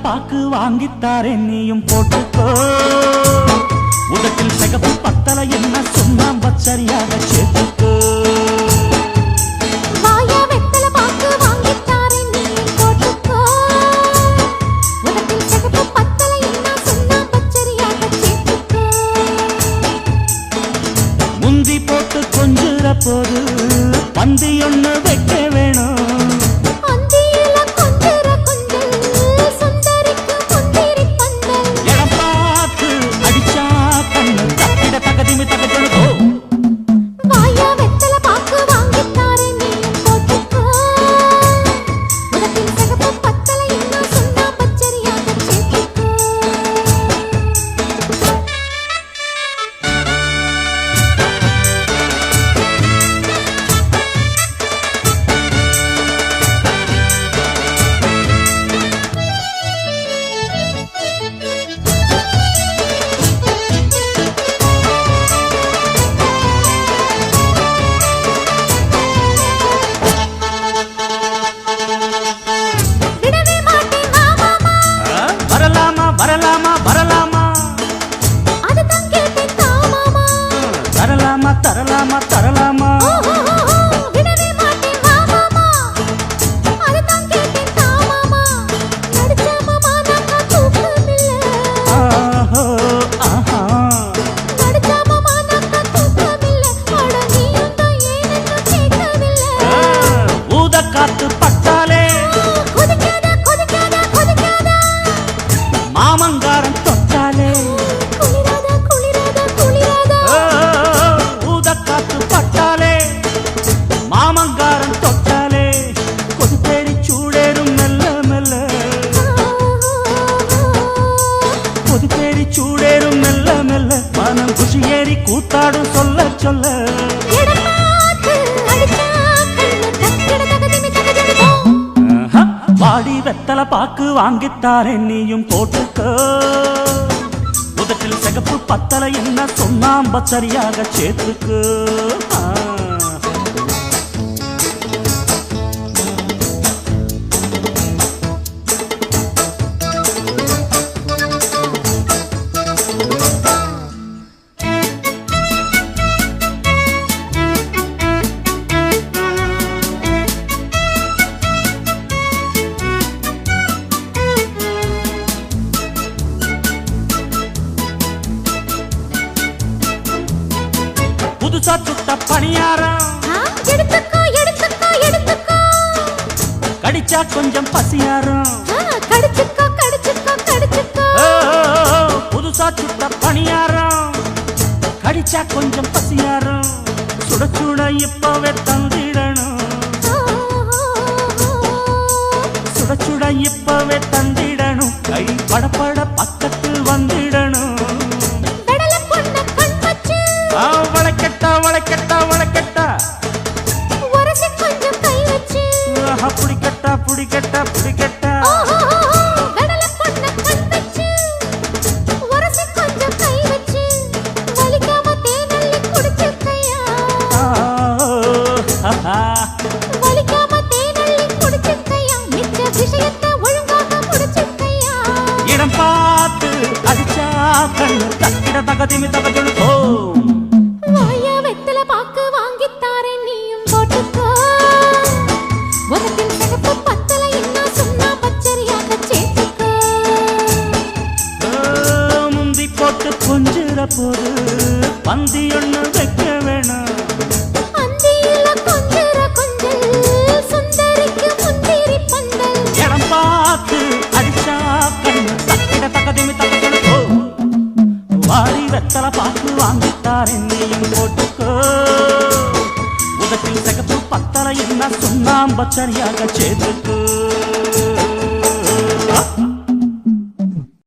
பாக்கு வாங்கித்தாரே நீயும் போட்டுக்கோ. உதட்டில் சிகப்பு பத்தல என்ன சொன்னாம் சரியாக சேர்த்துக்கோ. முந்தி போட்டு கொஞ்சுற போது பந்தி ஒண்ணு வைக்க வேணும். தரலாமா தரலாமா ஊத காத்து பட்டாலே மாமங்காரன் தொட்டாலே மாமங்காரன் தொட்டாலே கொதிப்பேறி சூடேறும் மெல்ல மெல்ல. கொதிப்பேறி சூடேறும் மெல்ல மெல்ல. மனம் குஷி ஏறி கூத்தாடும் சொல்ல சொல்ல. வாடி வெத்தல பாக்கு வாங்கித்தாரே நீயும் போட்டுக்கோ. உதட்டில் சிகப்பு பத்தல என்ன சொன்னாம் சரியாக சேர்த்துக்கு. புதுசா சுட்ட பணியாரம் எடுத்துக்கோ எடுத்துக்கோ எடுத்துக்கோ. கடிச்சா கொஞ்சம் பசியாரம். கடிச்சுக்கோ கடிச்சுக்கோ கடிச்சுக்கோ. புதுசா சுட்ட பணியாரம் கடிச்சா கொஞ்சம் பசியாரம். சுட சுட இப்பவே தந்திடணும். சுட சுட இப்பவே தந்திடணும். கை படப்பட பக்கத்தில் வந்திடணும். வளைக்கட்டா வளைக்கட்டா வளைக்கட்டா புடிக்கட்டா புடிக்கட்டா புடிக்கட்டா. இடம் பார்த்து அடிச்சா கண்ணு தக்கிட தகதிமி தகஜொழு போ. முந்தி போட்டு கொஞ்சுற போது பந்தி ஒண்ணு வைக்க வேணும். இடம் பார்த்து அடிச்சா கண்ணு தக்கிட தகதிமி தகஜொழு போ. வாடி வெத்தல பாக்கு வாங்கித்தாரே நீயும் போட்டுக்கோ. உதட்டில் சிகப்பு பத்தல என்ன சொன்னாம் சரியாக சேர்த்துக்கோ.